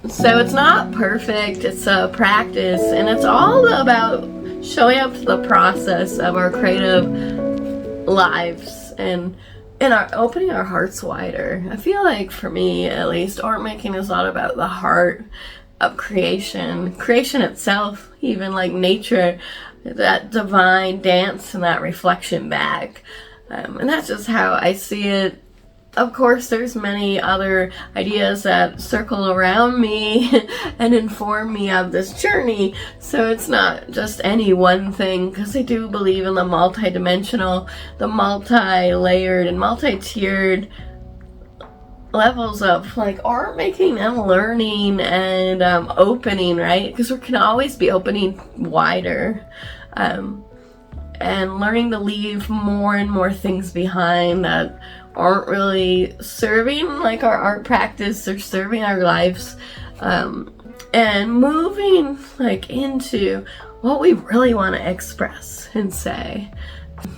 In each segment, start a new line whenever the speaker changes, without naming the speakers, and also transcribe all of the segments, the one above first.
So it's not perfect, it's a practice, and it's all about showing up to the process of our creative lives and our opening our hearts wider. I feel like for me, at least, art making is a lot about the heart of creation itself, even like nature, that divine dance and that reflection back. And that's just how I see it. Of course, there's many other ideas that circle around me and inform me of this journey, so it's not just any one thing, because I do believe in the multi-dimensional, the multi-layered and multi-tiered levels of like art making and learning and opening, right? Because we can always be opening wider and learning to leave more and more things behind that aren't really serving like our art practice or serving our lives, and moving like into what we really want to express and say.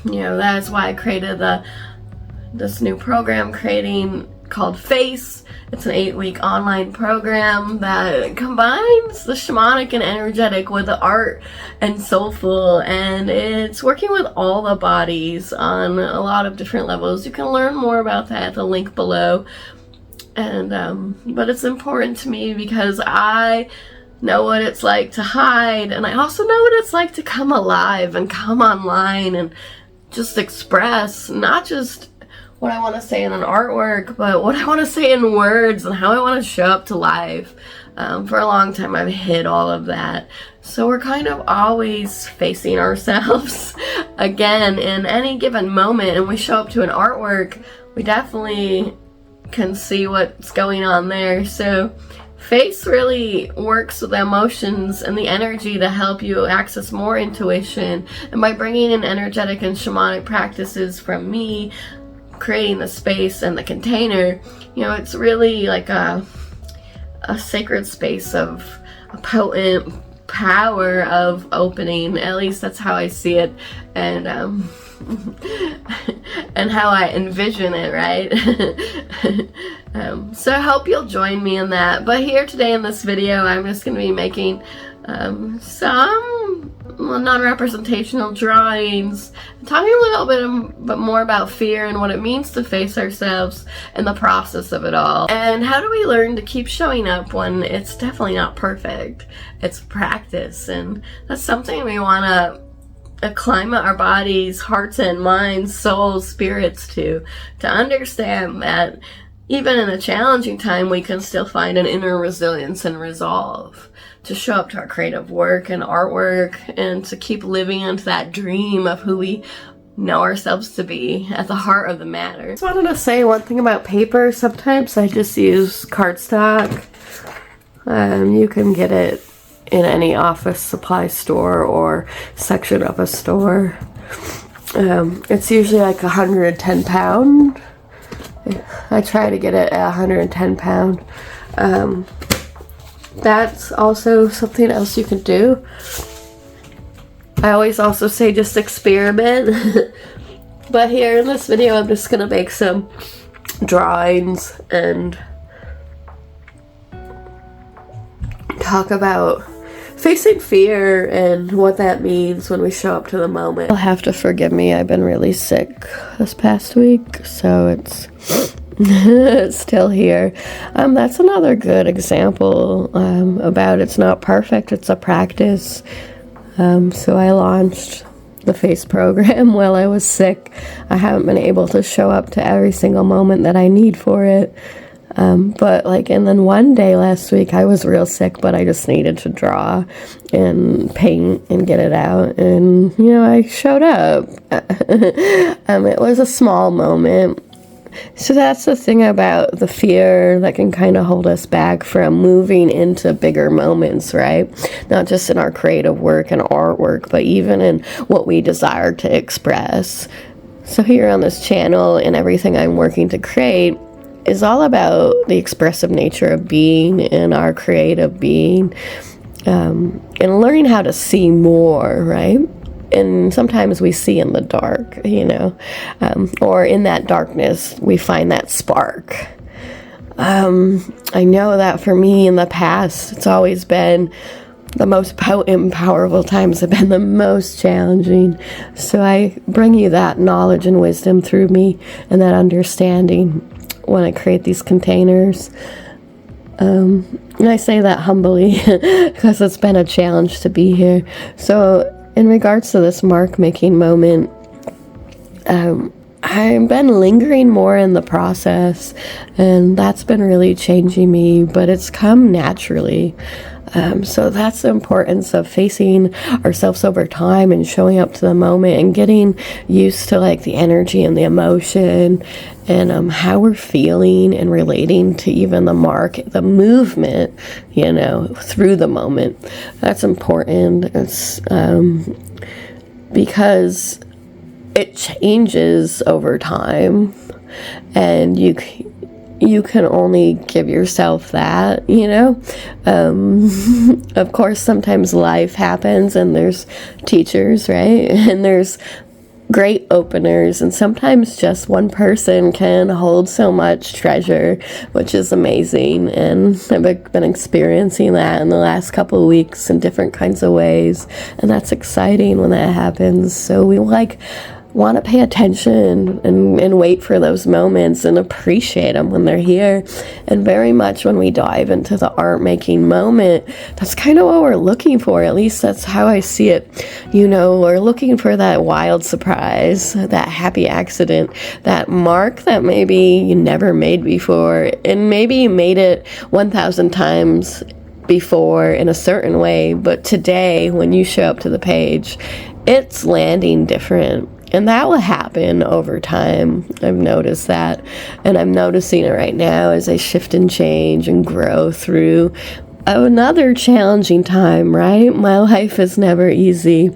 You know, that's why I created this new program called F.A.C.E. It's an 8-week online program that combines the shamanic and energetic with the art and soulful, and it's working with all the bodies on a lot of different levels. You can learn more about that at the link below. And but it's important to me because I know what it's like to hide, and I also know what it's like to come alive and come online and just express, not just what I want to say in an artwork, but what I want to say in words and how I want to show up to life. For a long time I've hid all of that, so we're kind of always facing ourselves again in any given moment, and we show up to an artwork, we definitely can see what's going on there. So F.A.C.E. really works with the emotions and the energy to help you access more intuition, and by bringing in energetic and shamanic practices from me, creating the space and the container, you know, it's really like a sacred space of a potent power of opening. At least that's how I see it, and and how I envision it, right? So I hope you'll join me in that. But here today in this video, I'm just going to be making some non-representational drawings, talking a little bit more about fear and what it means to face ourselves and the process of it all, and how do we learn to keep showing up when it's definitely not perfect. It's practice, and that's something we want to acclimate our bodies, hearts and minds, souls, spirits to understand that even in a challenging time we can still find an inner resilience and resolve to show up to our creative work and artwork, and to keep living into that dream of who we know ourselves to be at the heart of the matter. I just wanted to say one thing about paper. Sometimes I just use cardstock. You can get it in any office supply store or section of a store. It's usually like 110 pound. I try to get it at 110 pound. That's also something else you can do. I always also say just experiment. But here in this video I'm just gonna make some drawings and talk about facing fear and what that means when we show up to the moment. You'll have to forgive me, I've been really sick this past week, so it's it's still here. That's another good example about it's not perfect, it's a practice. So I launched the F.A.C.E. program while I was sick. I haven't been able to show up to every single moment that I need for it. But like, and then one day last week I was real sick, but I just needed to draw and paint and get it out, and you know, I showed up. It was a small moment. So that's the thing about the fear that can kind of hold us back from moving into bigger moments, right? Not just in our creative work and artwork, but even in what we desire to express. So here on this channel and everything I'm working to create is all about the expressive nature of being and our creative being, and learning how to see more, right? And sometimes we see in the dark, you know, or in that darkness we find that spark. I know that for me in the past, it's always been the most potent, powerful times have been the most challenging. So I bring you that knowledge and wisdom through me and that understanding when I create these containers. And I say that humbly because it's been a challenge to be here. So in regards to this mark making moment, I've been lingering more in the process, and that's been really changing me, but it's come naturally. So that's the importance of facing ourselves over time and showing up to the moment and getting used to like the energy and the emotion and how we're feeling and relating to even the mark, the movement, you know, through the moment. That's important. It's because it changes over time, and you can only give yourself that, you know. Of course, sometimes life happens and there's teachers, right? And there's great openers, and sometimes just one person can hold so much treasure, which is amazing. And I've been experiencing that in the last couple of weeks in different kinds of ways, and that's exciting when that happens. So we want to pay attention and wait for those moments and appreciate them when they're here. And very much when we dive into the art making moment, that's kind of what we're looking for. At least that's how I see it. You know, we're looking for that wild surprise, that happy accident, that mark that maybe you never made before, and maybe you made it 1,000 times before in a certain way, but today when you show up to the page, it's landing different. And that will happen over time. I've noticed that. And I'm noticing it right now as I shift and change and grow through another challenging time, right? My life is never easy.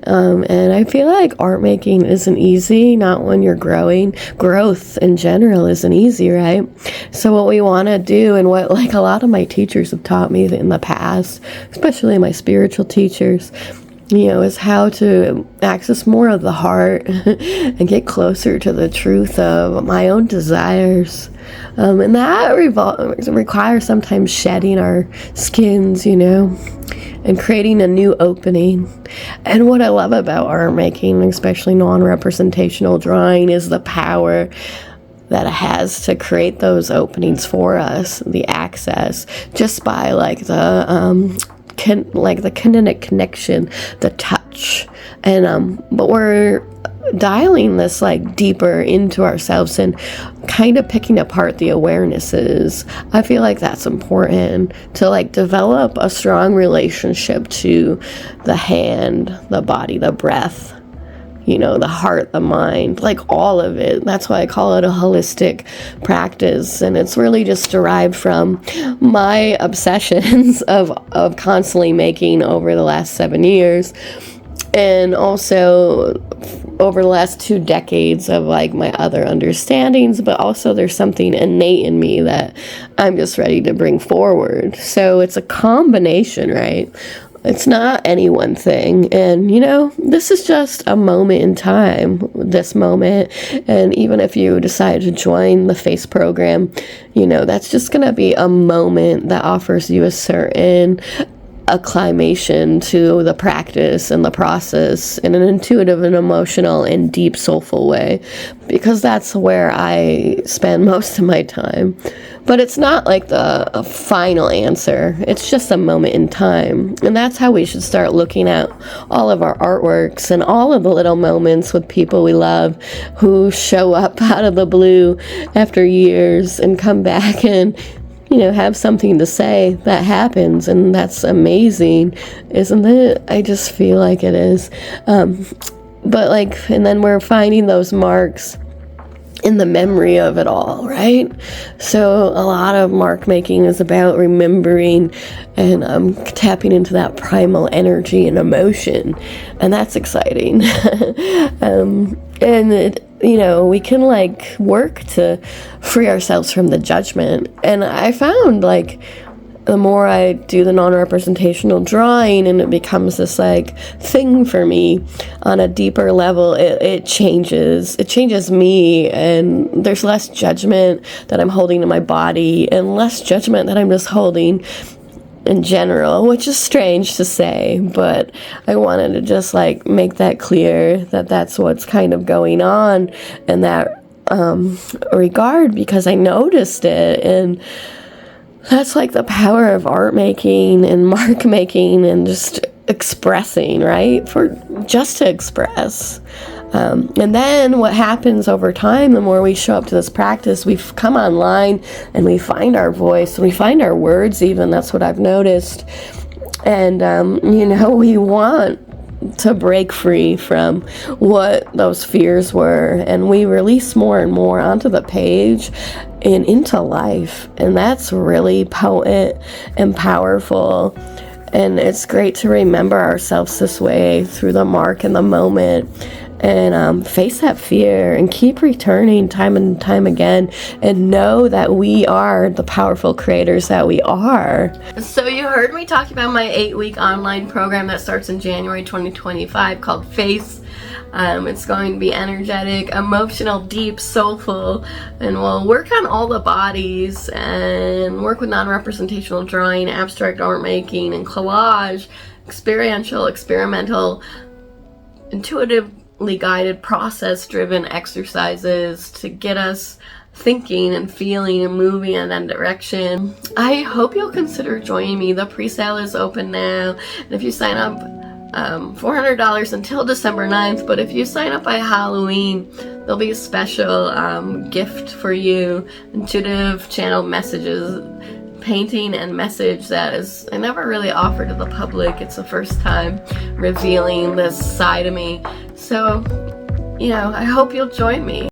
And I feel like art making isn't easy, not when you're growing. Growth in general isn't easy, right? So what we want to do, and what like a lot of my teachers have taught me in the past, especially my spiritual teachers, you know, is how to access more of the heart and get closer to the truth of my own desires. And that requires sometimes shedding our skins, you know, and creating a new opening. And what I love about art making, especially non-representational drawing, is the power that it has to create those openings for us, the access, just by like the kinetic connection, the touch. And but we're dialing this like deeper into ourselves and kind of picking apart the awarenesses. I feel like that's important to like develop a strong relationship to the hand, the body, the breath, you know, the heart, the mind, like all of it. That's why I call it a holistic practice. And it's really just derived from my obsessions of constantly making over the last 7 years. And also over the last 2 decades of like my other understandings, but also there's something innate in me that I'm just ready to bring forward. So it's a combination, right? It's not any one thing. And, you know, this is just a moment in time, this moment. And even if you decide to join the F.A.C.E program, you know, that's just going to be a moment that offers you a certain acclimation to the practice and the process in an intuitive and emotional and deep soulful way, because that's where I spend most of my time. But it's not like a final answer. It's just a moment in time. And that's how we should start looking at all of our artworks and all of the little moments with people we love who show up out of the blue after years and come back and, you know, have something to say. That happens, and that's amazing, isn't it? I just feel like it is. But like, and then we're finding those marks in the memory of it all, right? So a lot of mark making is about remembering and tapping into that primal energy and emotion, and that's exciting. And it, you know, we can like work to free ourselves from the judgment. And I found like the more I do the non-representational drawing and it becomes this like thing for me on a deeper level, it changes me, and there's less judgment that I'm holding in my body and less judgment that I'm just holding in general, which is strange to say, but I wanted to just like make that clear that that's what's kind of going on in that regard, because I noticed it. And that's like the power of art making and mark making and just expressing, right? Just to express. And then what happens over time, the more we show up to this practice, we come online and we find our voice, and we find our words even. That's what I've noticed. And, we want to break free from what those fears were, and we release more and more onto the page and into life, and that's really potent and powerful. And it's great to remember ourselves this way through the mark and the moment, and face that fear and keep returning time and time again, and know that we are the powerful creators that we are. So you heard me talk about my 8-week online program that starts in January 2025 called F.A.C.E. It's going to be energetic, emotional, deep, soulful, and we'll work on all the bodies and work with non-representational drawing, abstract art making, and collage, experiential, experimental, intuitively guided, process-driven exercises to get us thinking and feeling and moving in that direction. I hope you'll consider joining me. The pre-sale is open now, and if you sign up, $400 until December 9th, but if you sign up by Halloween, there'll be a special gift for you, intuitive channel messages, painting and message that is I never really offered to the public. It's the first time revealing this side of me. So, I hope you'll join me.